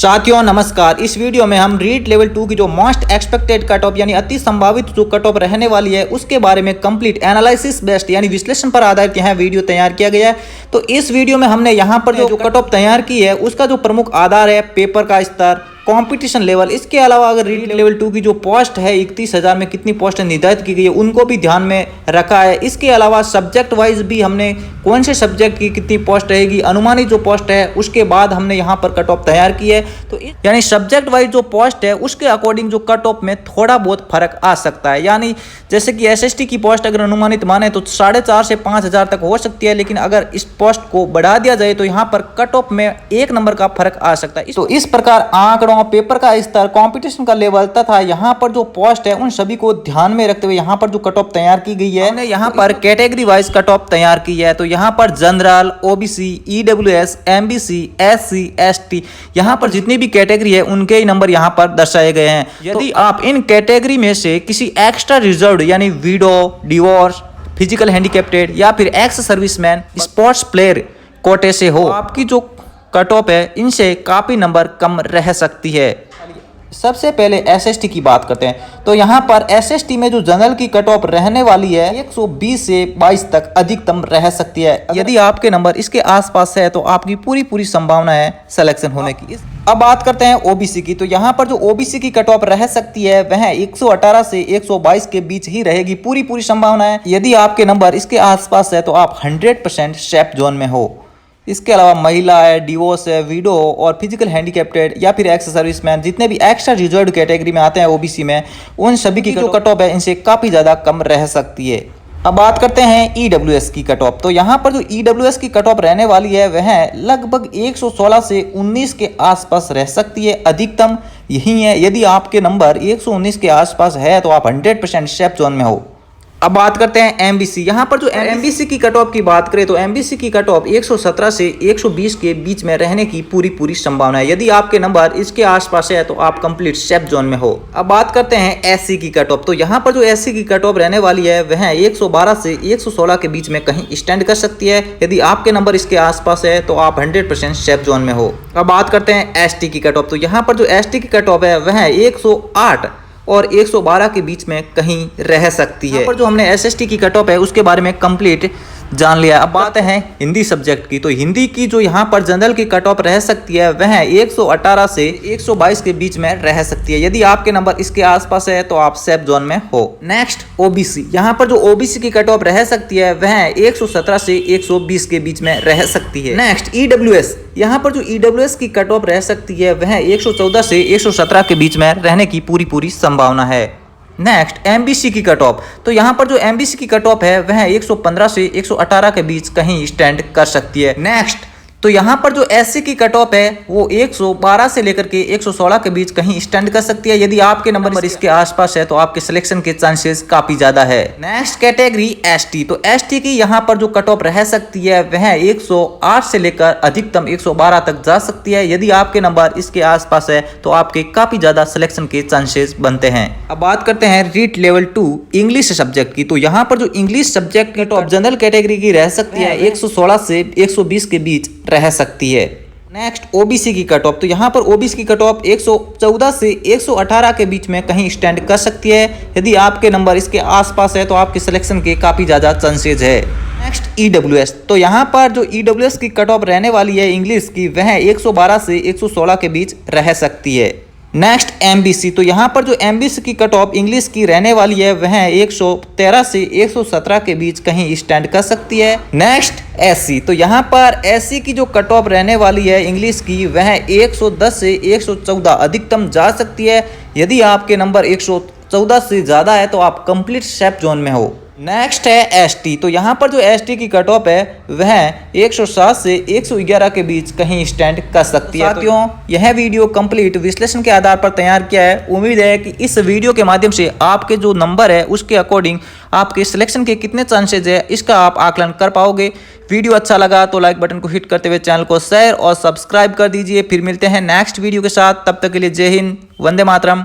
साथियों नमस्कार। इस वीडियो में हम रीट लेवल 2 की जो मोस्ट एक्सपेक्टेड कट ऑफ यानी अति संभावित जो कट ऑफ रहने वाली है उसके बारे में कंप्लीट एनालिसिस बेस्ड यानी विश्लेषण पर आधारित यह वीडियो तैयार किया गया है। तो इस वीडियो में हमने यहाँ पर जो कट ऑफ तैयार की है उसका जो प्रमुख आधार है पेपर का स्तर, कंपटीशन लेवल, इसके अलावा अगर रीट लेवल 2 की जो पोस्ट है 31,000 में कितनी पोस्ट निर्धारित की गई है उनको भी ध्यान में रखा है। इसके अलावा सब्जेक्ट वाइज भी हमने कौन से सब्जेक्ट की कितनी पोस्ट रहेगी, अनुमानित जो पोस्ट है उसके बाद हमने यहाँ पर कट ऑफ तैयार की है। तो यानी सब्जेक्ट वाइज जो पोस्ट है उसके अकॉर्डिंग जो कट ऑफ में थोड़ा बहुत फर्क आ सकता है। यानी जैसे कि एसएसटी की पोस्ट अगर अनुमानित माने तो 4,500 से 5,000 तक हो सकती है, लेकिन अगर इस पोस्ट को बढ़ा दिया जाए तो यहाँ पर कट ऑफ में 1 नंबर का फर्क आ सकता है। तो इस प्रकार आंकड़ों, पेपर का स्तर, कंपटीशन का लेवल तथा यहाँ पर जो पोस्ट है उन सभी को ध्यान में रखते हुए यहाँ पर जो कट ऑफ तैयार की गई है, हमने यहाँ पर कैटेगरी वाइज कट ऑफ तैयार की है। तो यहाँ पर general, OBC, EWS, MBC, SC, ST, यहाँ पर जितनी भी कैटेगरी है उनके ही नंबर यहाँ पर दर्शाए गए हैं। यदि आप इन कैटेगरी में से किसी एक्स्ट्रा रिजर्व यानी विडो, डिवोर्स, फिजिकल हैंडीकैप्टेड या फिर एक्स सर्विसमैन, स्पोर्ट्स प्लेयर कोटे से हो, आपकी जो कट ऑफ है इनसे काफी नंबर कम रह सकती है। सबसे पहले एसएसटी की बात करते हैं। तो यहाँ पर एसएसटी में जो जनरल की कट ऑफ रहने वाली है 120 से 22 तक अधिकतम रह सकती है। यदि आपके नंबर इसके आसपास है तो आपकी पूरी संभावना है सिलेक्शन होने की। अब बात करते हैं ओबीसी की। तो यहाँ पर जो ओबीसी की कट ऑफ रह सकती है वह 118 से 122 के बीच ही रहेगी, पूरी संभावना है। यदि आपके नंबर इसके आसपास है तो आप 100% सेफ जोन में हो। इसके अलावा महिला है, डिवोर्स है, विडो और फिजिकल हैंडीकैप्टेड या फिर एक्स सर्विसमैन, जितने भी एक्स्ट्रा रिजर्व कैटेगरी में आते हैं ओबीसी में, उन सभी की जो कट ऑफ है इनसे काफ़ी ज़्यादा कम रह सकती है। अब बात करते हैं ईडब्ल्यूएस की कट ऑफ। तो यहाँ पर जो ईडब्ल्यूएस की कट ऑफ रहने वाली है वह लगभग 116 से 19 के आसपास रह सकती है, अधिकतम यही है। यदि आपके नंबर 119 के आसपास है तो आप 100% सेफ जोन में हो। अब बात करते हैं एमबीसी। यहाँ पर जो एमबीसी की कट ऑफ की बात करें तो एमबीसी की कट ऑफ 117 से 120 के बीच में रहने की पूरी संभावना है। यदि आपके नंबर इसके आसपास है तो आप कंप्लीट सेफ जोन में हो। अब बात करते हैं एससी की कट ऑफ। तो यहाँ पर जो एससी की कट ऑफ रहने वाली है वह 112 से 116 के बीच में कहीं स्टैंड कर सकती है। यदि आपके नंबर इसके आसपास है तो आप 100% सेफ जोन में हो। अब बात करते हैं एसटी की कट ऑफ। तो यहाँ पर जो एसटी की कट ऑफ है वह 108 और 112 के बीच में कहीं रह सकती है। पर जो हमने एसएसटी की कट ऑफ है उसके बारे में कंप्लीट जान लिया। अब बात है हिंदी सब्जेक्ट की। तो हिंदी की जो यहाँ पर जनरल की कट ऑफ रह सकती है वह 118 से 122 के बीच में रह सकती है। यदि आपके नंबर इसके आसपास है तो आप सेफ जोन में हो। Next OBC. यहाँ पर जो ओबीसी की कट ऑफ रह सकती है वह 117 से 120 के बीच में रह सकती है। Next EWS. यहाँ पर जो ईडब्ल्यूएस की कट ऑफ रह सकती है वह 114 से 117 के बीच में रहने की पूरी संभावना है। नेक्स्ट एमबीसी की कट ऑफ। तो यहाँ पर जो एमबीसी की कट ऑफ है वह 115 से 118 के बीच कहीं स्टैंड कर सकती है। नेक्स्ट तो यहाँ पर जो एससी की कट ऑफ है वो 112 से लेकर के 116 के बीच कहीं स्टैंड कर सकती है। यदि आपके नंबर इसके आसपास है तो आपके सिलेक्शन के चांसेस काफी ज्यादा है। Next category ST. तो एसटी की यहाँ पर जो कट ऑफ रह सकती है वह 108 से लेकर अधिकतम 112 तक जा सकती है। यदि आपके नंबर इसके आसपास है तो आपके काफी ज्यादा सिलेक्शन के चांसेस बनते हैं। अब बात करते हैं रीट लेवल 2 इंग्लिश सब्जेक्ट की। तो यहाँ पर जो इंग्लिश सब्जेक्ट की कट ऑफ जनरल कैटेगरी की रह सकती है 116 से 120 के बीच रह सकती है। नेक्स्ट ओबीसी की कट ऑफ। तो यहाँ पर ओबीसी की कट ऑफ 114 से 118 के बीच में कहीं स्टैंड कर सकती है। यदि आपके नंबर इसके आसपास है तो आपके सिलेक्शन के काफ़ी ज़्यादा चांसेज है। Next EWS. तो यहाँ पर जो ईडब्ल्यूएस की कट ऑफ रहने वाली है इंग्लिश की वह 112 से 116 के बीच रह सकती है। Next MBC. तो यहाँ पर जो एमबीसी की कट ऑफ इंग्लिश की रहने वाली है वह 113 से 117 के बीच कहीं स्टैंड कर सकती है। Next SC. तो यहाँ पर एससी की जो कट ऑफ रहने वाली है इंग्लिश की वह 110 से 114 अधिकतम जा सकती है। यदि आपके नंबर 114 से ज़्यादा है तो आप कंप्लीट सेफ जोन में हो। नेक्स्ट है एसटी। तो यहाँ पर जो एसटी की कट ऑफ है वह 107 से 111 के बीच कहीं स्टैंड कर सकती है। साथियों यह वीडियो कंप्लीट विश्लेषण के आधार पर तैयार किया है। उम्मीद है कि इस वीडियो के माध्यम से आपके जो नंबर है उसके अकॉर्डिंग आपके सिलेक्शन के कितने चांसेज है इसका आप आकलन कर पाओगे। वीडियो अच्छा लगा तो लाइक बटन को हिट करते हुए चैनल को शेयर और सब्सक्राइब कर दीजिए। फिर मिलते हैं नेक्स्ट वीडियो के साथ। तब तक के लिए जय हिंद, वंदे मातरम।